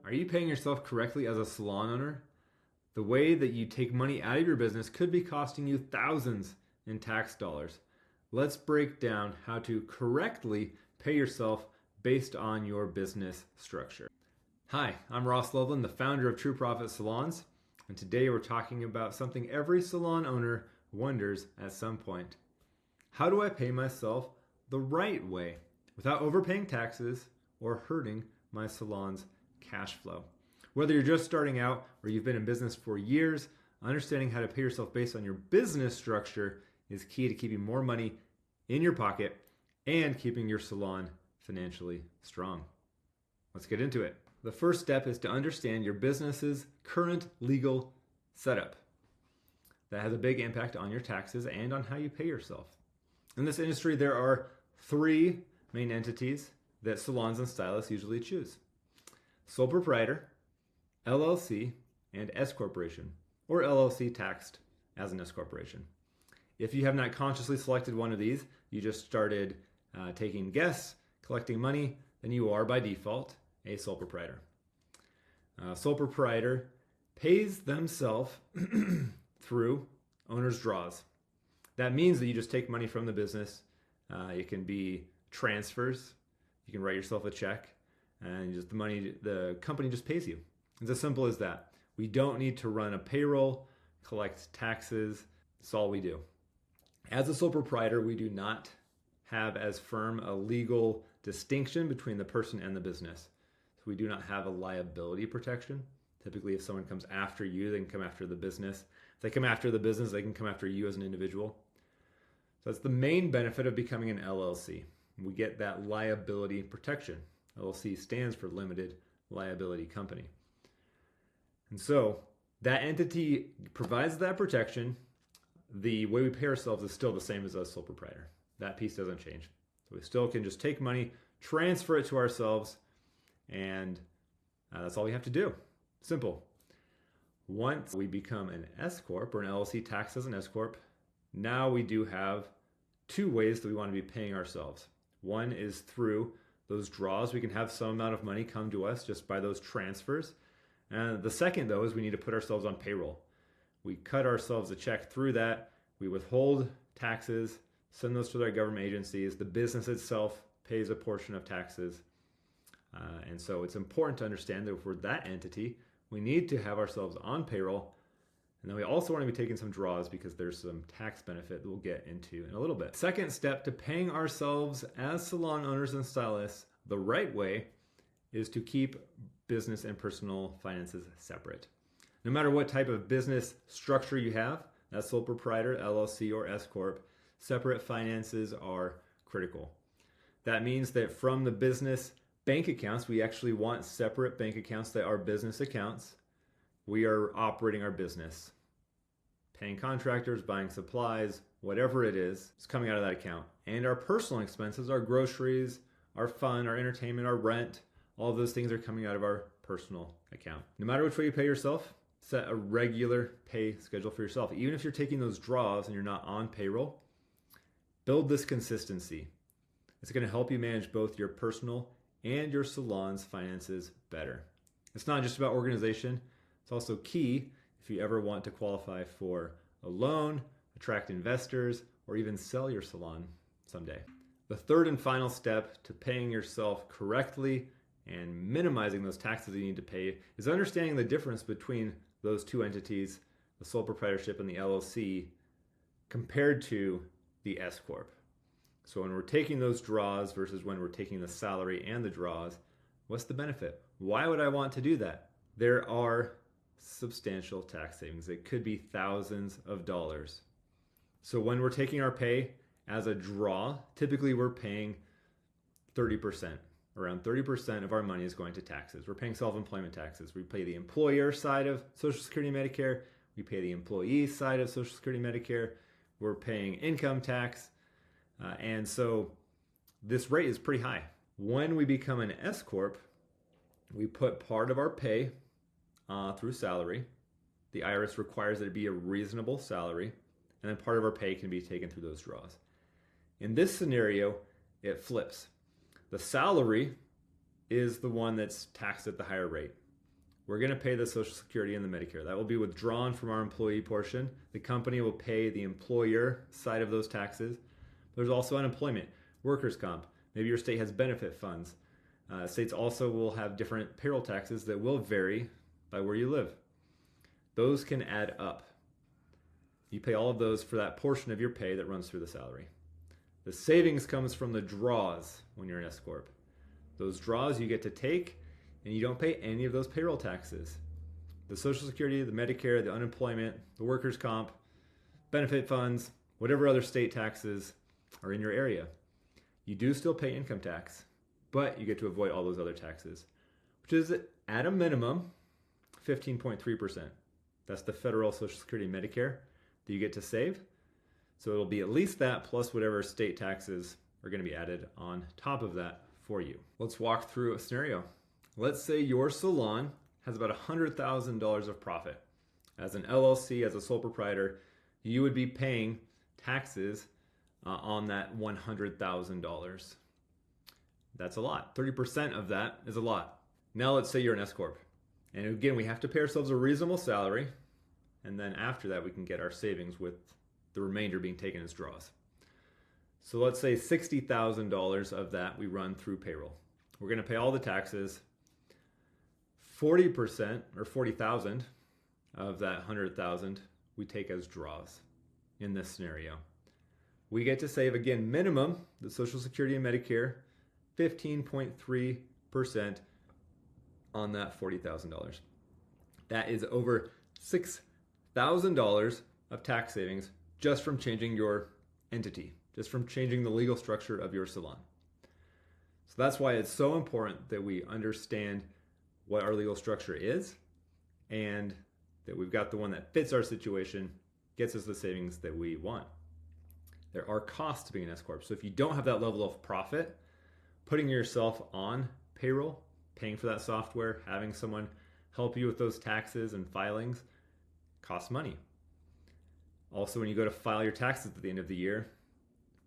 Are you paying yourself correctly as a salon owner? The way that you take money out of your business could be costing you thousands in tax dollars. Let's break down how to correctly pay yourself based on your business structure. Hi, I'm Ross Loveland, the founder of True Profit Salons, and today we're talking about something every salon owner wonders at some point. How do I pay myself the right way without overpaying taxes or hurting my salon's cash flow? Whether you're just starting out or you've been in business for years, understanding how to pay yourself based on your business structure is key to keeping more money in your pocket and keeping your salon financially strong. Let's get into it. The first step is to understand your business's current legal setup. That has a big impact on your taxes and on how you pay yourself. In this industry, there are three main entities that salons and stylists usually choose: sole proprietor, LLC, and S corporation, or LLC taxed as an S corporation. If you have not consciously selected one of these, you just started taking guests, collecting money, then you are by default a sole proprietor. Sole proprietor pays themselves through owner's draws. That means that you just take money from the business. It can be transfers. You can write yourself a check, and just the company just pays you. It's as simple as that. We don't need to run a payroll, collect taxes. That's all we do. As a sole proprietor, we do not have as firm a legal distinction between the person and the business. So we do not have a liability protection. Typically, if someone comes after you, they can come after the business. If they come after the business, they can come after you as an individual. So that's the main benefit of becoming an LLC. We get that liability protection. LLC stands for Limited Liability Company. And so that entity provides that protection. The way we pay ourselves is still the same as a sole proprietor. That piece doesn't change. So we still can just take money, transfer it to ourselves, and that's all we have to do. Simple. Once we become an S Corp or an LLC taxed as an S Corp, now we do have two ways that we want to be paying ourselves. One is through those draws. We can have some amount of money come to us just by those transfers. And the second, though, is we need to put ourselves on payroll. We cut ourselves a check through that. We withhold taxes, send those to their government agencies. The business itself pays a portion of taxes. And so it's important to understand that for that entity, we need to have ourselves on payroll. And then we also want to be taking some draws because there's some tax benefit that we'll get into in a little bit. Second step to paying ourselves as salon owners and stylists the right way is to keep business and personal finances separate. No matter what type of business structure you have, that's sole proprietor, LLC, or S Corp, separate finances are critical. That means that from the business bank accounts, we actually want separate bank accounts that are business accounts. We are operating our business, paying contractors, buying supplies, whatever it is, it's coming out of that account. And our personal expenses, our groceries, our fun, our entertainment, our rent, all of those things are coming out of our personal account. No matter which way you pay yourself, set a regular pay schedule for yourself. Even if you're taking those draws and you're not on payroll, build this consistency. It's going to help you manage both your personal and your salon's finances better. It's not just about organization. It's also key if you ever want to qualify for a loan, attract investors, or even sell your salon someday. The third and final step to paying yourself correctly and minimizing those taxes you need to pay is understanding the difference between those two entities, the sole proprietorship and the LLC, compared to the S Corp. So when we're taking those draws versus when we're taking the salary and the draws, what's the benefit? Why would I want to do that? There are substantial tax savings. It could be thousands of dollars. So when we're taking our pay as a draw, typically we're paying 30%. Around 30% of our money is going to taxes. We're paying self-employment taxes. We pay the employer side of Social Security and Medicare. We pay the employee side of Social Security and Medicare. We're paying income tax. And so this rate is pretty high. When we become an S Corp, we put part of our pay through salary. The IRS requires that it be a reasonable salary. And then part of our pay can be taken through those draws. In this scenario, it flips. The salary is the one that's taxed at the higher rate. we're going to pay the Social Security and the Medicare. That will be withdrawn from our employee portion. The company will pay the employer side of those taxes. There's also unemployment, workers' comp. Maybe your state has benefit funds. States also will have different payroll taxes that will vary by where you live. Those can add up. You pay all of those for that portion of your pay that runs through the salary. The savings comes from the draws when you're an S Corp. Those draws you get to take, and you don't pay any of those payroll taxes. The Social Security, the Medicare, the unemployment, the workers' comp, benefit funds, whatever other state taxes are in your area. You do still pay income tax, but you get to avoid all those other taxes, which is at a minimum 15.3%. That's the federal Social Security Medicare that you get to save. So it'll be at least that plus whatever state taxes are going to be added on top of that for you. Let's walk through a scenario. Let's say your salon has about $100,000 of profit. As an LLC, as a sole proprietor, you would be paying taxes on that $100,000. That's a lot. 30% of that is a lot. Now let's say you're an S Corp. And again, we have to pay ourselves a reasonable salary. And then after that, we can get our savings with the remainder being taken as draws. So let's say $60,000 of that we run through payroll. We're going to pay all the taxes. 40% or 40,000 of that 100,000 we take as draws in this scenario. We get to save, again, minimum, the Social Security and Medicare, 15.3% on that $40,000. That is over $6,000 of tax savings just from changing your entity, just from changing the legal structure of your salon. So that's why it's so important that we understand what our legal structure is and that we've got the one that fits our situation, gets us the savings that we want. There are costs to being an S Corp. So if you don't have that level of profit, putting yourself on payroll, paying for that software, having someone help you with those taxes and filings costs money. Also, when you go to file your taxes at the end of the year,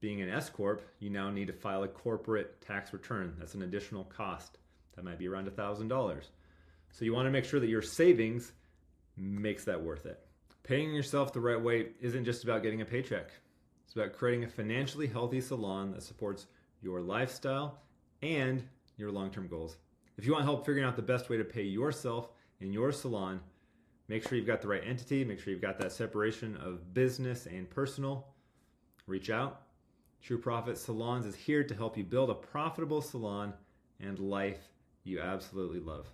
being an S Corp, you now need to file a corporate tax return. That's an additional cost. That might be around $1,000. So you want to make sure that your savings makes that worth it. Paying yourself the right way isn't just about getting a paycheck. It's about creating a financially healthy salon that supports your lifestyle and your long-term goals. If you want help figuring out the best way to pay yourself in your salon, make sure you've got the right entity, make sure you've got that separation of business and personal. Reach out. True Profit Salons is here to help you build a profitable salon and life you absolutely love.